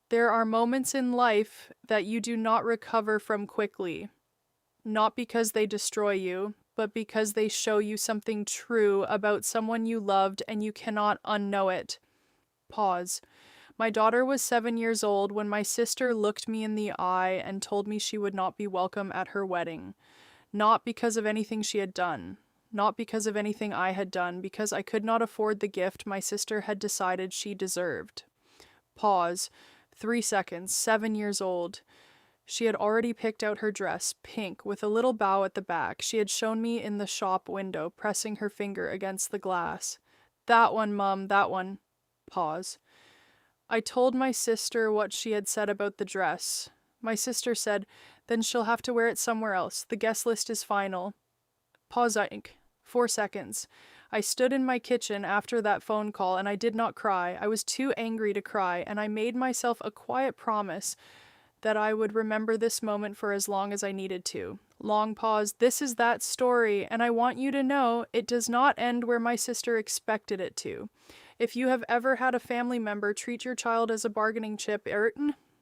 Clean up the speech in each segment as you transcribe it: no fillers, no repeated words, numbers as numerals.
There are moments in life that you do not recover from quickly, not because they destroy you, but because they show you something true about someone you loved and you cannot unknow it. Pause. My daughter was 7 years old when my sister looked me in the eye and told me she would not be welcome at her wedding. Not because of anything she had done, not because of anything I had done, because I could not afford the gift my sister had decided she deserved. Pause. 3 seconds. 7 years old. She had already picked out her dress, pink, with a little bow at the back. She had shown me in the shop window, pressing her finger against the glass. That one, Mum, that one. Pause. I told my sister what she had said about the dress. My sister said, then she'll have to wear it somewhere else. The guest list is final. Pause. 4 seconds. I stood in my kitchen after that phone call and I did not cry. I was too angry to cry, and I made myself a quiet promise that I would remember this moment for as long as I needed to. Long pause. This is that story, and I want you to know it does not end where my sister expected it to. If you have ever had a family member treat your child as a bargaining chip,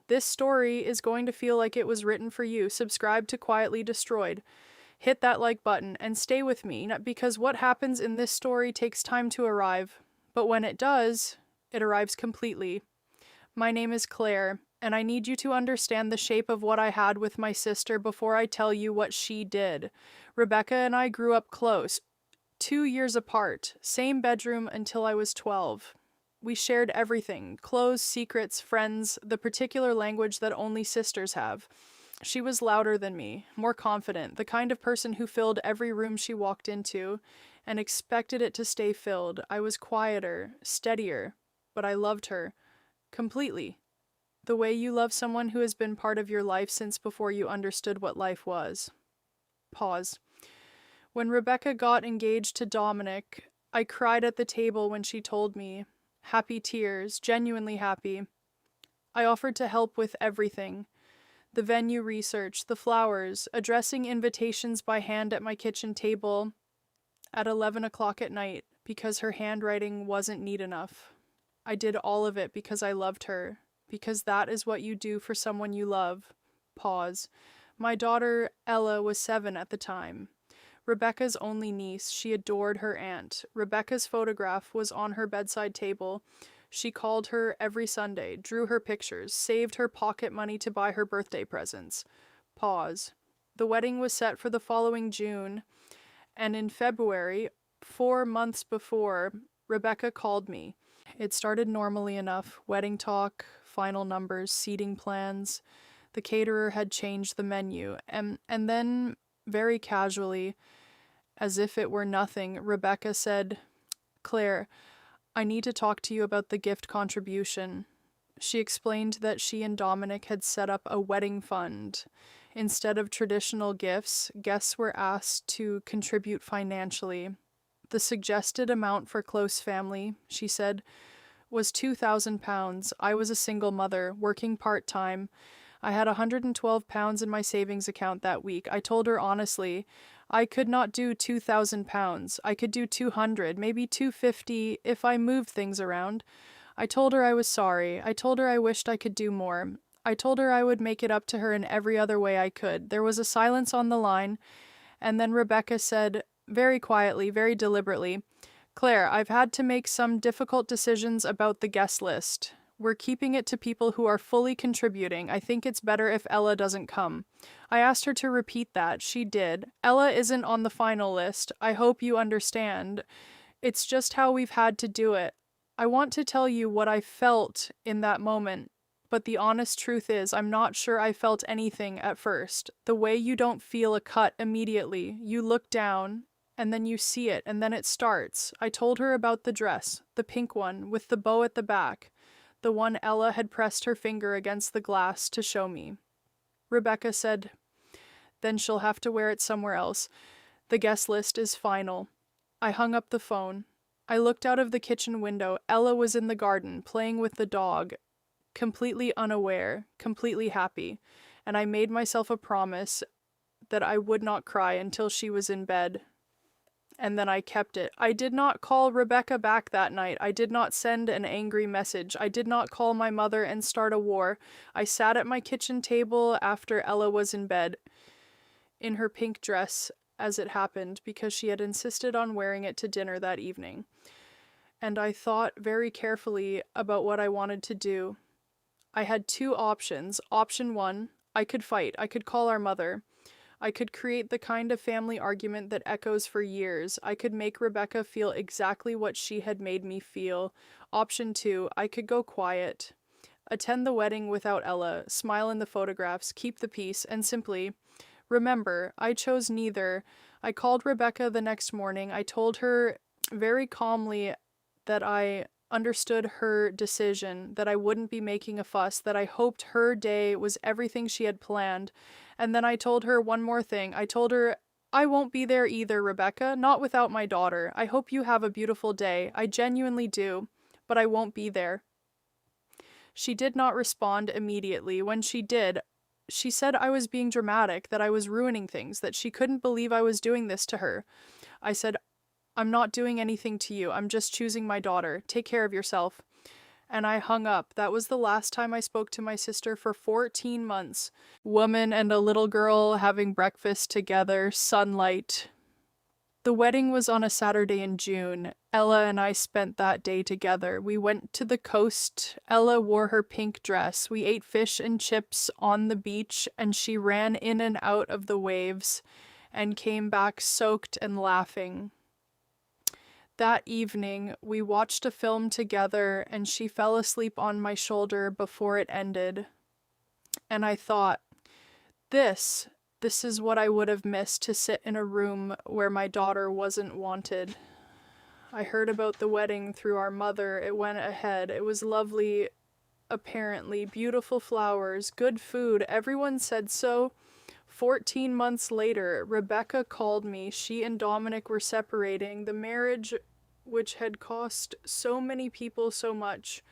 this story is going to feel like it was written for you. Subscribe to Quietly Destroyed. Hit that like button and stay with me, because what happens in this story takes time to arrive, but when it does, it arrives completely. My name is Claire, and I need you to understand the shape of what I had with my sister before I tell you what she did. Rebecca and I grew up close, 2 years apart, same bedroom until I was 12. We shared everything: clothes, secrets, friends, the particular language that only sisters have. She was louder than me, more confident, the kind of person who filled every room she walked into and expected it to stay filled. I was quieter, steadier, but I loved her completely. The way you love someone who has been part of your life since before you understood what life was. Pause. When Rebecca got engaged to Dominic, I cried at the table when she told me. Happy tears, genuinely happy. I offered to help with everything: the venue research, the flowers, addressing invitations by hand at my kitchen table at 11 o'clock at night because her handwriting wasn't neat enough. I did all of it because I loved her, because that is what you do for someone you love. Pause. My daughter, Ella, was 7 at the time. Rebecca's only niece. She adored her aunt. Rebecca's photograph was on her bedside table. She called her every Sunday, drew her pictures, saved her pocket money to buy her birthday presents. Pause. The wedding was set for the following June, and in February, 4 months before, Rebecca called me. It started normally enough: wedding talk, final numbers, seating plans. The caterer had changed the menu, and then, very casually, as if it were nothing, Rebecca said, Claire, I need to talk to you about the gift contribution. She explained that she and Dominic had set up a wedding fund. Instead of traditional gifts, guests were asked to contribute financially. The suggested amount for close family, she said, was £2,000. I was a single mother, working part-time. I had £112 in my savings account that week. I told her honestly, I could not do £2,000. I could do 200, maybe 250 if I moved things around. I told her I was sorry. I told her I wished I could do more. I told her I would make it up to her in every other way I could. There was a silence on the line, and then Rebecca said, very quietly, very deliberately, Claire, I've had to make some difficult decisions about the guest list. We're keeping it to people who are fully contributing. I think it's better if Ella doesn't come. I asked her to repeat that. She did. Ella isn't on the final list. I hope you understand. It's just how we've had to do it. I want to tell you what I felt in that moment, but the honest truth is I'm not sure I felt anything at first. The way you don't feel a cut immediately. You look down, and then you see it, and then it starts. I told her about the dress, the pink one, with the bow at the back, the one Ella had pressed her finger against the glass to show me. Rebecca said, then she'll have to wear it somewhere else. The guest list is final. I hung up the phone. I looked out of the kitchen window. Ella was in the garden, playing with the dog, completely unaware, completely happy, and I made myself a promise that I would not cry until she was in bed. And then I kept it. I did not call Rebecca back that night. I did not send an angry message. I did not call my mother and start a war. I sat at my kitchen table after Ella was in bed, in her pink dress, as it happened, because she had insisted on wearing it to dinner that evening. And I thought very carefully about what I wanted to do. I had two options. Option one, I could fight. I could call our mother. I could create the kind of family argument that echoes for years. I could make Rebecca feel exactly what she had made me feel. Option two, I could go quiet. Attend the wedding without Ella, smile in the photographs, keep the peace, and simply remember, I chose neither. I called Rebecca the next morning. I told her very calmly that I understood her decision, that I wouldn't be making a fuss, that I hoped her day was everything she had planned. And then I told her one more thing. I told her, I won't be there either, Rebecca, not without my daughter. I hope you have a beautiful day. I genuinely do, but I won't be there. She did not respond immediately. When she did, she said I was being dramatic, that I was ruining things, that she couldn't believe I was doing this to her. I said, I'm not doing anything to you. I'm just choosing my daughter. Take care of yourself. And I hung up. That was the last time I spoke to my sister for 14 months. Woman and a little girl having breakfast together, sunlight. The wedding was on a Saturday in June. Ella and I spent that day together. We went to the coast. Ella wore her pink dress. We ate fish and chips on the beach, and she ran in and out of the waves and came back soaked and laughing. That evening, we watched a film together, and she fell asleep on my shoulder before it ended. And I thought, this is what I would have missed, to sit in a room where my daughter wasn't wanted. I heard about the wedding through our mother. It went ahead. It was lovely, apparently. Beautiful flowers, good food. Everyone said so. 14 months later, Rebecca called me. She and Dominic were separating. The marriage, which had cost so many people so much,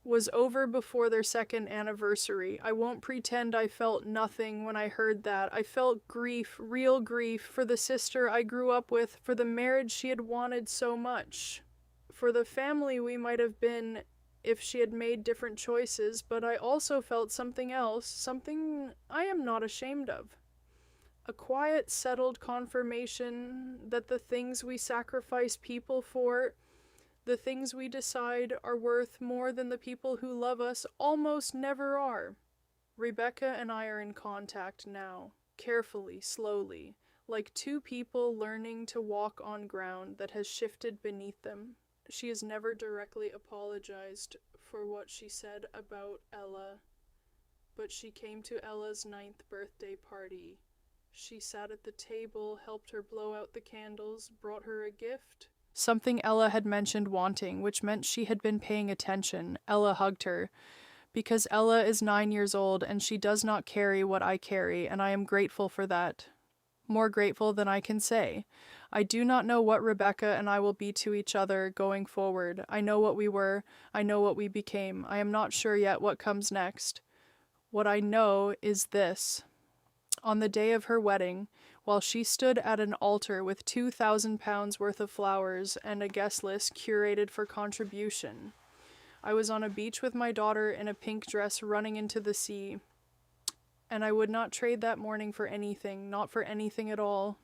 was over before their second anniversary. I won't pretend I felt nothing when I heard that. I felt grief, real grief, for the sister I grew up with, for the marriage she had wanted so much, for the family we might have been if she had made different choices, but I also felt something else, something I am not ashamed of. A quiet, settled confirmation that the things we sacrifice people for, the things we decide are worth more than the people who love us, almost never are. Rebecca and I are in contact now, carefully, slowly, like two people learning to walk on ground that has shifted beneath them. She has never directly apologized for what she said about Ella, but she came to Ella's 9th birthday party. She sat at the table, helped her blow out the candles, brought her a gift. Something Ella had mentioned wanting, which meant she had been paying attention. Ella hugged her. Because Ella is 9 years old and she does not carry what I carry, and I am grateful for that. More grateful than I can say. I do not know what Rebecca and I will be to each other going forward. I know what we were. I know what we became. I am not sure yet what comes next. What I know is this. On the day of her wedding, while she stood at an altar with £2,000 worth of flowers and a guest list curated for contribution, I was on a beach with my daughter in a pink dress running into the sea, and I would not trade that morning for anything, not for anything at all.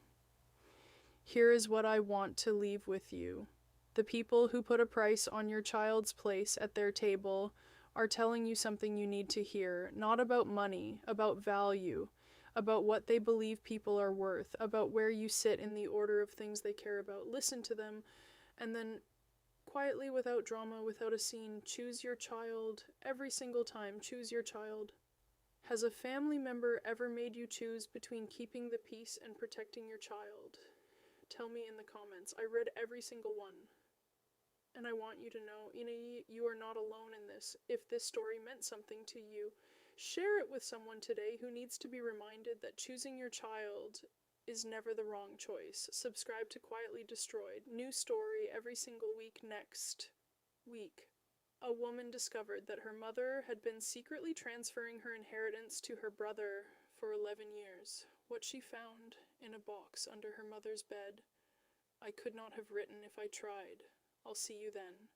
Here is what I want to leave with you. The people who put a price on your child's place at their table are telling you something you need to hear, not about money, about value, about what they believe people are worth, about where you sit in the order of things they care about. Listen to them, and then quietly, without drama, without a scene, choose your child. Every single time, choose your child. Has a family member ever made you choose between keeping the peace and protecting your child? Tell me in the comments. I read every single one. And I want you to know, you are not alone in this. If this story meant something to you, share it with someone today who needs to be reminded that choosing your child is never the wrong choice. Subscribe to Quietly Destroyed. New story every single week next week. A woman discovered that her mother had been secretly transferring her inheritance to her brother for 11 years. What she found in a box under her mother's bed I could not have written if I tried. I'll see you then.